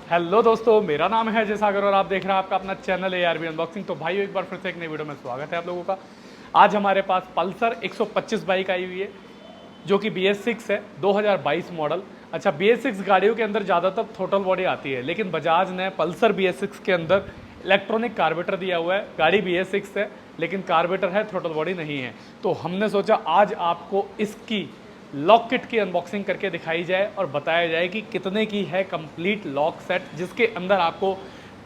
Hello दोस्तों, मेरा नाम है अजय सागर और आप देख रहे हैं आपका अपना चैनल ARB अनबॉक्सिंग। तो भाइयों, एक बार फिर से एक नई वीडियो में स्वागत है आप लोगों का। आज हमारे पास पल्सर 125 बाइक आई हुई है जो कि BS6 है, 2022 मॉडल। अच्छा, BS6 गाड़ियों के अंदर ज़्यादातर थ्रोटल बॉडी आती है, लेकिन बजाज ने पल्सर BS6 के अंदर इलेक्ट्रॉनिक कार्बेटर दिया हुआ है। गाड़ी BS6 है लेकिन कार्बेटर है, थ्रोटल बॉडी नहीं है। तो हमने सोचा आज आपको इसकी लॉक किट की अनबॉक्सिंग करके दिखाई जाए और बताया जाए कि कितने की है कंप्लीट लॉक सेट, जिसके अंदर आपको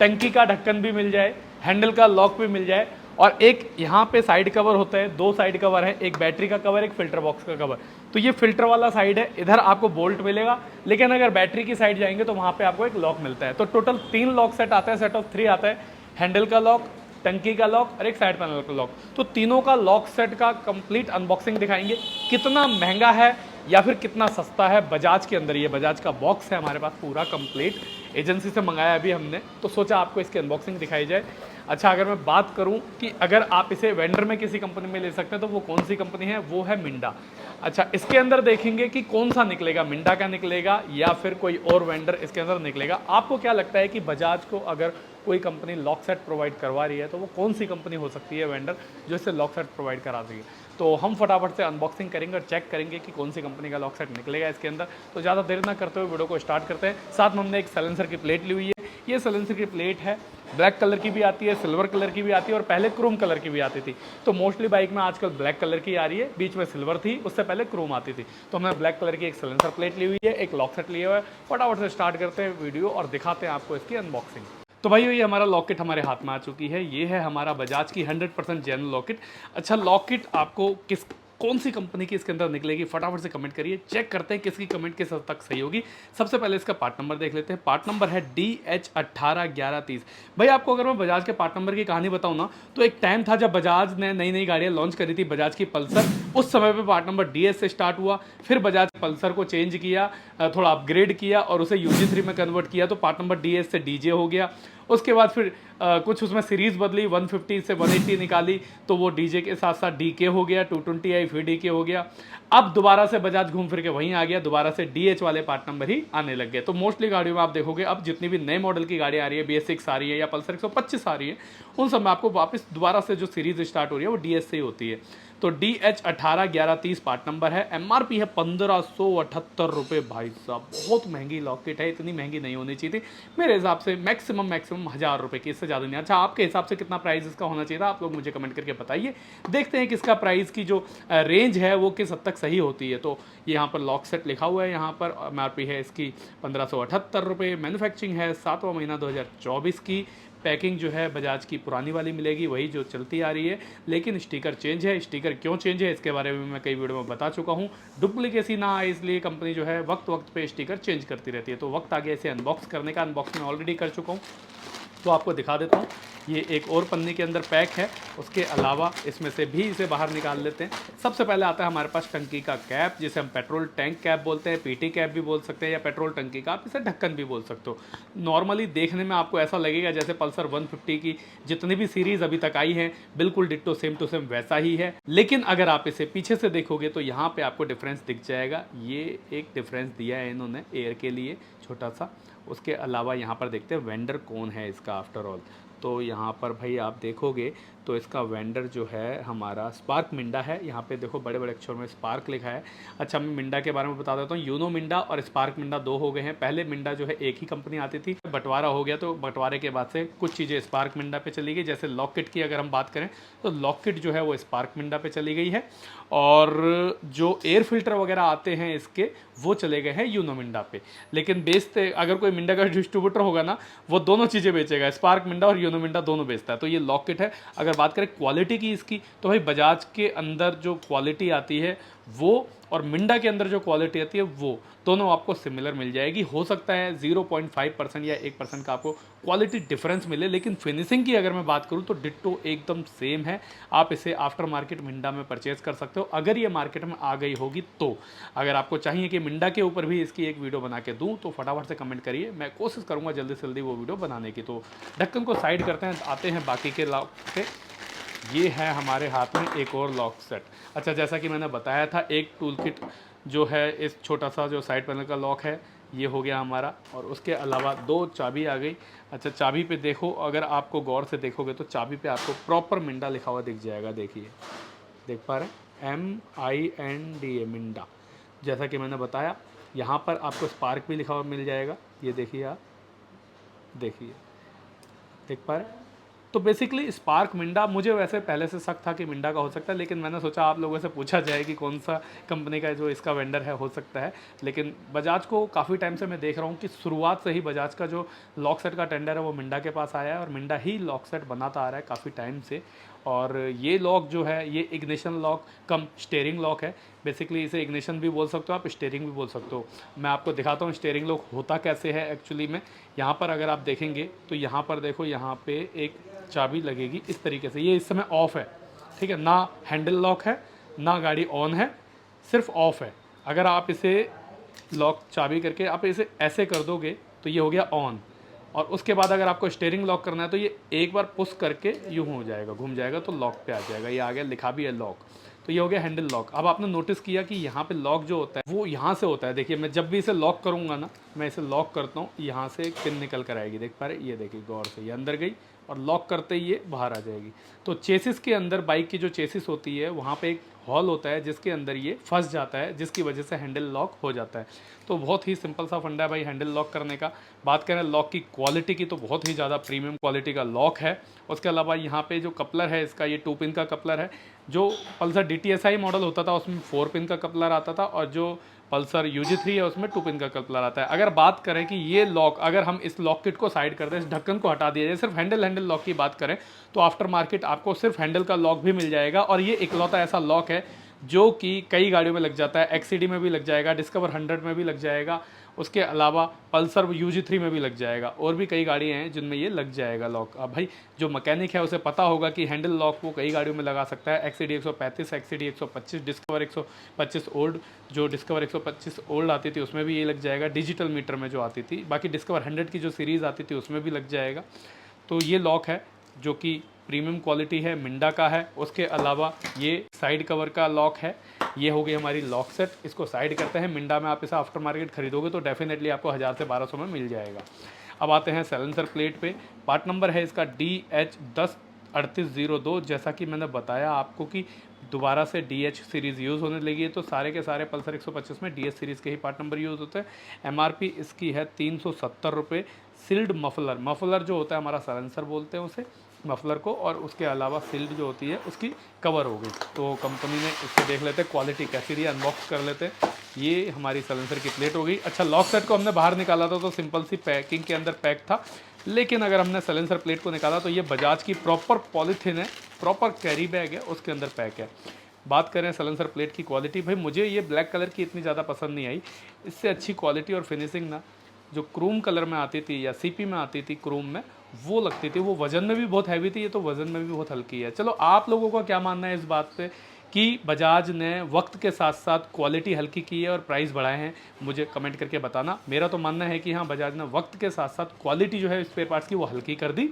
टंकी का ढक्कन भी मिल जाए, हैंडल का लॉक भी मिल जाए और एक यहाँ पे साइड कवर होता है, दो साइड कवर है, एक बैटरी का कवर, एक फिल्टर बॉक्स का कवर। तो ये फिल्टर वाला साइड है, इधर आपको बोल्ट मिलेगा, लेकिन अगर बैटरी की साइड जाएंगे तो वहाँ पे आपको एक लॉक मिलता है। तो टोटल 3 लॉक सेट आता है, सेट ऑफ 3 आता है। हैंडल का लॉक, टंकी का लॉक और एक साइड पैनल का लॉक। तो तीनों का लॉक सेट का कंप्लीट अनबॉक्सिंग दिखाएंगे। कितना महंगा है या फिर कितना सस्ता है बजाज के अंदर। ये बजाज का बॉक्स है हमारे पास पूरा कंप्लीट, एजेंसी से मंगाया अभी हमने, तो सोचा आपको इसकी अनबॉक्सिंग दिखाई जाए। अच्छा, अगर मैं बात करूं कि अगर आप इसे वेंडर में किसी कंपनी में ले सकते हैं तो वो कौन सी कंपनी है, वो है मिंडा। अच्छा, इसके अंदर देखेंगे कि कौन सा निकलेगा, मिंडा का निकलेगा या फिर कोई और वेंडर इसके अंदर निकलेगा। आपको क्या लगता है कि बजाज को अगर कोई कंपनी लॉक सेट प्रोवाइड करवा रही है तो वो कौन सी कंपनी हो सकती है वेंडर जो इसे लॉक सेट प्रोवाइड करा देगी। तो हम फटाफट से अनबॉक्सिंग करेंगे और चेक करेंगे कि कौन सी कंपनी का लॉक सेट निकलेगा इसके अंदर। तो ज़्यादा देर ना करते हुए वीडियो को स्टार्ट करते हैं। साथ में हमने एक साइलेंसर की प्लेट ली हुई है। ये साइलेंसर की प्लेट है, ब्लैक कलर की भी आती है, सिल्वर कलर की भी आती है और पहले क्रोम कलर की भी आती थी। तो मोस्टली बाइक में आजकल ब्लैक कलर की आ रही है, बीच में सिल्वर थी, उससे पहले क्रोम आती थी। तो हमने ब्लैक कलर की एक साइलेंसर प्लेट ली हुई है, एक लॉक सेट लिया हुआ है। फटाफट से स्टार्ट करते हैं वीडियो और दिखाते हैं आपको इसकी अनबॉक्सिंग। तो भाई ये हमारा लॉकेट हमारे हाथ में आ चुकी है। ये है हमारा बजाज की 100% जेन्युइन लॉकेट। अच्छा, लॉकेट आपको कौन सी कंपनी की इसके अंदर निकलेगी, फटाफट से कमेंट करिए। चेक करते हैं किसकी कमेंट किस हद तक सही होगी। सबसे पहले इसका पार्ट नंबर देख लेते हैं। पार्ट नंबर है DH181130। भाई आपको अगर मैं बजाज के पार्ट नंबर की कहानी बताऊं ना, तो एक टाइम था जब बजाज ने नई नई गाड़ियां लॉन्च करी थी, बजाज की पल्सर। उस समय पे पार्ट नंबर DS से स्टार्ट हुआ, फिर बजाज पल्सर को चेंज किया, थोड़ा अपग्रेड किया और उसे UG3 में कन्वर्ट किया, तो पार्ट नंबर DS से DJ हो गया। उसके बाद फिर कुछ उसमें सीरीज बदली, 150 से 180 निकाली, तो वो DJ के साथ साथ DK हो गया, 220 आई फिर DK हो गया। अब दोबारा से बजाज घूम फिर के वहीं आ गया, दोबारा से DH वाले पार्ट नंबर ही आने लग गए। तो मोस्टली गाड़ियों में आप देखोगे अब जितनी भी नए मॉडल की गाड़ी आ रही है, BS6 आ रही है या पल्सर 125 आ रही है, उन सब में आपको वापस दोबारा से जो सीरीज स्टार्ट हो रही है वो DS से ही होती है। तो DH181130 पार्ट नंबर है। MRP है 1578 रुपये। भाई साहब, बहुत महंगी लॉकेट है, इतनी महंगी नहीं होनी चाहिए थी मेरे हिसाब से। मैक्सिमम 1000 रुपये की, इससे ज़्यादा नहीं। अच्छा, आपके हिसाब से कितना प्राइस इसका होना चाहिए था, आप लोग मुझे कमेंट करके बताइए। देखते हैं किसका प्राइस की जो रेंज है वो किस हद तक सही होती है। तो यहाँ पर लॉक सेट लिखा हुआ है, यहाँ पर MRP है इसकी 1578 रुपये। मैन्युफैक्चरिंग है 7वां महीना 2024 की। पैकिंग जो है बजाज की पुरानी वाली मिलेगी, वही जो चलती आ रही है, लेकिन स्टिकर चेंज है। स्टिकर क्यों चेंज है इसके बारे में मैं कई वीडियो में बता चुका हूँ। डुप्लीकेसी ना आए इसलिए कंपनी जो है वक्त वक्त पे स्टिकर चेंज करती रहती है। तो वक्त आ गया इसे अनबॉक्स करने का। अनबॉक्स में ऑलरेडी कर चुका हूँ, तो आपको दिखा देता हूँ। ये एक और पन्नी के अंदर पैक है, उसके अलावा इसमें से भी इसे बाहर निकाल लेते हैं। सबसे पहले आता है हमारे पास टंकी का कैप, जिसे हम पेट्रोल टैंक कैप बोलते हैं, PT कैप भी बोल सकते हैं, या पेट्रोल टंकी का आप इसे ढक्कन भी बोल सकते हो। नॉर्मली देखने में आपको ऐसा लगेगा जैसे पल्सर 150 की जितनी भी सीरीज अभी तक आई है बिल्कुल डिट्टो सेम टू सेम वैसा ही है। लेकिन अगर आप इसे पीछे से देखोगे तो यहाँ पे आपको डिफरेंस दिख जाएगा। ये एक डिफरेंस दिया है इन्होंने एयर के लिए छोटा सा। उसके अलावा यहाँ पर देखते हैं वेंडर कौन है इसका आफ्टर ऑल। तो यहाँ पर भाई आप देखोगे तो इसका वेंडर जो है हमारा स्पार्क मिंडा है। यहाँ पे देखो बड़े बड़े अक्षर में स्पार्क लिखा है। अच्छा, मैं मिंडा के बारे में बता देता हूँ। यूनो मिंडा और स्पार्क मिंडा दो हो गए हैं। पहले मिंडा जो है एक ही कंपनी आती थी, बंटवारा हो गया, तो बंटवारे के बाद से कुछ चीज़ें स्पार्क मिंडा पे चली गई। जैसे लॉकेट की अगर हम बात करें तो लॉकेट जो है वो स्पार्क मिंडा पे चली गई है, और जो एयर फिल्टर वगैरह आते हैं इसके वो चले गए हैं यूनो मिंडा पे। लेकिन बेचते अगर कोई मिंडा का डिस्ट्रीब्यूटर होगा ना, वो दोनों चीज़ें बेचेगा, स्पार्क मिंडा और यूनो मिंडा दोनों बेचता है। तो ये लॉकेट है। अगर बात करें क्वालिटी की इसकी, तो भाई बजाज के अंदर जो क्वालिटी आती है वो और मिंडा के अंदर जो क्वालिटी आती है वो दोनों आपको सिमिलर मिल जाएगी। हो सकता है 0.5% या 1% का आपको क्वालिटी डिफरेंस मिले, लेकिन फिनिशिंग की अगर मैं बात करूं तो डिट्टो एकदम सेम है। आप इसे आफ्टर मार्केट मिंडा में परचेज कर सकते हो अगर ये मार्केट में आ गई होगी तो। अगर आपको चाहिए कि मिंडा के ऊपर भी इसकी एक वीडियो बना के दूं तो फटाफट से कमेंट करिए, मैं कोशिश करूंगा जल्दी से जल्दी वो वीडियो बनाने की। तो ढक्कन को साइड करते हैं, आते हैं बाकी के लॉक से। ये है हमारे हाथ में एक और लॉक सेट। अच्छा, जैसा कि मैंने बताया था, एक टूल किट जो है इस छोटा सा जो साइड पैनल का लॉक है ये हो गया हमारा। और उसके अलावा 2 चाबी आ गई। अच्छा, चाबी पे देखो, अगर आपको गौर से देखोगे तो चाबी पे आपको प्रॉपर मिंडा लिखा हुआ दिख जाएगा। देखिए, देख पा रहे हैं, MINDA, मिंडा। जैसा कि मैंने बताया, यहाँ पर आपको स्पार्क भी लिखा हुआ मिल जाएगा। ये देखिए, आप देखिए, देख पा रहे हैं। तो बेसिकली स्पार्क मिंडा, मुझे वैसे पहले से शक था कि मिंडा का हो सकता है, लेकिन मैंने सोचा आप लोगों से पूछा जाए कि कौन सा कंपनी का जो इसका वेंडर है हो सकता है। लेकिन बजाज को काफ़ी टाइम से मैं देख रहा हूँ कि शुरुआत से ही बजाज का जो लॉक सेट का टेंडर है वो मिंडा के पास आया है, और मिंडा ही लॉक सेट बनाता आ रहा है काफ़ी टाइम से। और ये लॉक जो है, ये इग्निशन लॉक कम स्टीयरिंग लॉक है। बेसिकली इसे इग्निशन भी बोल सकते हो आप, स्टीयरिंग भी बोल सकते हो। मैं आपको दिखाता हूँ स्टीयरिंग लॉक होता कैसे है एक्चुअली में। यहाँ पर अगर आप देखेंगे तो यहाँ पर देखो, यहाँ पे एक चाबी लगेगी इस तरीके से। ये इस समय ऑफ है, ठीक है ना, हैंडल लॉक है ना, गाड़ी ऑन है, सिर्फ ऑफ है। अगर आप इसे लॉक चाबी करके आप इसे ऐसे कर दोगे तो ये हो गया ऑन। और उसके बाद अगर आपको स्टीयरिंग लॉक करना है तो ये एक बार पुश करके यूँ हो जाएगा, घूम जाएगा, तो लॉक पे आ जाएगा। ये आ गया, लिखा भी है लॉक। तो ये हो गया हैंडल लॉक। अब आपने नोटिस किया कि यहाँ पे लॉक जो होता है वो यहाँ से होता है। देखिए, मैं जब भी इसे लॉक करूँगा ना, मैं इसे लॉक करता हूँ, यहाँ से एक पिन निकल कर आएगी, देख पा रहे, ये देखिए गौर से, ये अंदर गई और लॉक करते ही ये बाहर आ जाएगी। तो चेसिस के अंदर, बाइक की जो चेसिस होती है, वहाँ पे एक हॉल होता है जिसके अंदर ये फंस जाता है, जिसकी वजह से हैंडल लॉक हो जाता है। तो बहुत ही सिंपल सा फंडा है भाई हैंडल लॉक करने का। बात करें लॉक की क्वालिटी की, तो बहुत ही ज़्यादा प्रीमियम क्वालिटी का लॉक है। उसके अलावा यहाँ पे जो कपलर है इसका, ये 2 पिन का कपलर है। जो पल्सर DTSI मॉडल होता था उसमें 4 पिन का कपलर आता था, और जो पल्सर UG3 है उसमें 2 पिन का कपलर आता है। अगर बात करें कि ये लॉक, अगर हम इस लॉक किट को साइड कर दें, इस ढक्कन को हटा दिया जाए, सिर्फ हैंडल लॉक की बात करें, तो आफ्टर मार्केट आपको सिर्फ हैंडल का लॉक भी मिल जाएगा। और ये इकलौता ऐसा लॉक है जो कि कई गाड़ियों में लग जाता है। XCD में भी लग जाएगा, डिस्कवर 100 में भी लग जाएगा, उसके अलावा पल्सर UG3 में भी लग जाएगा, और भी कई गाड़ियाँ हैं जिनमें ये लग जाएगा लॉक। अब भाई जो मैकेनिक है उसे पता होगा कि हैंडल लॉक वो कई गाड़ियों में लगा सकता है। XCD 135, XCD 125, डिस्कवर 125 ओल्ड, जो डिस्कवर 125 ओल्ड आती थी उसमें भी ये लग जाएगा, डिजिटल मीटर में जो आती थी। बाकी डिस्कवर 100 की जो सीरीज़ आती थी उसमें भी लग जाएगा। तो ये लॉक है जो कि प्रीमियम क्वालिटी है, मिंडा का है। उसके अलावा ये साइड कवर का लॉक है। ये हो गई हमारी लॉक सेट। इसको साइड करते हैं। मिंडा में आप इसे आफ्टर मार्केट खरीदोगे तो डेफिनेटली आपको 1000 से 1200 में मिल जाएगा। अब आते हैं साइलेंसर प्लेट पे। पार्ट नंबर है इसका DH103802। जैसा कि मैंने बताया आपको कि दोबारा से DH सीरीज़ यूज़ होने लगी है, तो सारे के सारे पल्सर 125 में DH सीरीज़ के ही पार्ट नंबर यूज़ होते हैं। MRP इसकी है 370 रुपये। सिल्ड मफलर, मफलर जो होता है हमारा साइलेंसर बोलते हैं उसे, मफलर को, और उसके अलावा सिल्ड जो होती है उसकी कवर हो गई। तो कंपनी ने इसको देख लेते हैं क्वालिटी कैसी रही, अनबॉक्स कर लेते हैं। ये हमारी साइलेंसर की प्लेट हो गई। अच्छा, लॉक सेट को हमने बाहर निकाला था तो सिंपल सी पैकिंग के अंदर पैक था, लेकिन अगर हमने साइलेंसर प्लेट को निकाला तो ये बजाज की प्रॉपर पॉलीथीन है, प्रॉपर कैरी बैग है, उसके अंदर पैक है। बात करें साइलेंसर प्लेट की क्वालिटी, भाई मुझे ये ब्लैक कलर की इतनी ज़्यादा पसंद नहीं आई। इससे अच्छी क्वालिटी और फिनिशिंग ना जो क्रोम कलर में आती थी या CP में आती थी क्रोम में, वो लगती थी। वो वज़न में भी बहुत हैवी थी, ये तो वज़न में भी बहुत हल्की है। चलो, आप लोगों का क्या मानना है इस बात पे कि बजाज ने वक्त के साथ साथ क्वालिटी हल्की की है और प्राइस बढ़ाए हैं? मुझे कमेंट करके बताना। मेरा तो मानना है कि हाँ, बजाज ने वक्त के साथ साथ क्वालिटी जो है स्पेयर पार्ट्स की वो हल्की कर दी,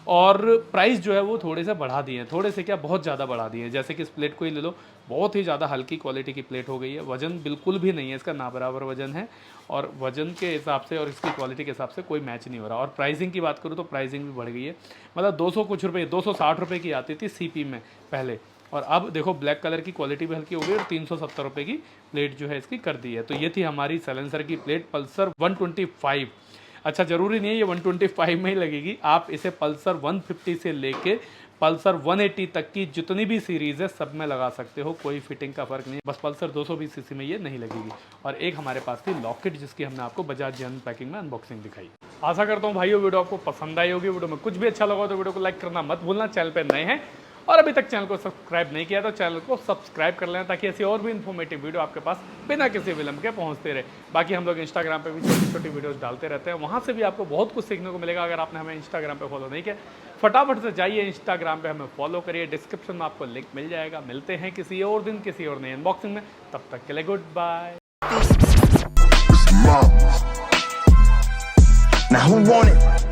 और प्राइस जो है वो थोड़े से बढ़ा दिए हैं। थोड़े से क्या, बहुत ज़्यादा बढ़ा दिए हैं। जैसे कि इस प्लेट को ही ले लो, बहुत ही ज़्यादा हल्की क्वालिटी की प्लेट हो गई है। वज़न बिल्कुल भी नहीं है इसका, ना बराबर वज़न है, और वज़न के हिसाब से और इसकी क्वालिटी के हिसाब से कोई मैच नहीं हो रहा। और प्राइसिंग की बात करूँ तो प्राइसिंग भी बढ़ गई है। मतलब 200 कुछ रुपये, 260 रुपये की आती थी CP में पहले, और अब देखो ब्लैक कलर की क्वालिटी भी हल्की हो गई और 370 रुपये की प्लेट जो है इसकी कर दी है। तो ये थी हमारी साइलेंसर की प्लेट पल्सर 125। अच्छा, ज़रूरी नहीं है ये 125 में ही लगेगी, आप इसे पल्सर 150 से लेके पल्सर 180 तक की जितनी भी सीरीज़ है सब में लगा सकते हो, कोई फिटिंग का फ़र्क नहीं। बस पल्सर 220 सीसी में ये नहीं लगेगी। और एक हमारे पास थी लॉकेट, जिसकी हमने आपको बजाज जन पैकिंग में अनबॉक्सिंग दिखाई। आशा करता हूँ भाइयों वीडियो आपको पसंद आई होगी। वीडियो में कुछ भी अच्छा लगा तो वीडियो को लाइक करना मत भूलना। चैनल पर नए हैं और अभी तक चैनल को सब्सक्राइब नहीं किया तो चैनल को सब्सक्राइब कर लेना, ताकि ऐसी और भी इन्फॉर्मेटिव वीडियो आपके पास बिना किसी विलंब के पहुंचते रहे। बाकी हम लोग इंस्टाग्राम पे भी छोटी छोटी वीडियोस डालते रहते हैं, वहां से भी आपको बहुत कुछ सीखने को मिलेगा। अगर आपने हमें इंस्टाग्राम पे फॉलो नहीं किया, फटाफट से जाइए इंस्टाग्राम पे हमें फॉलो करिए, डिस्क्रिप्शन में आपको लिंक मिल जाएगा। मिलते हैं किसी और दिन किसी और नई अनबॉक्सिंग में, तब तक के लिए good bye. Now who want it?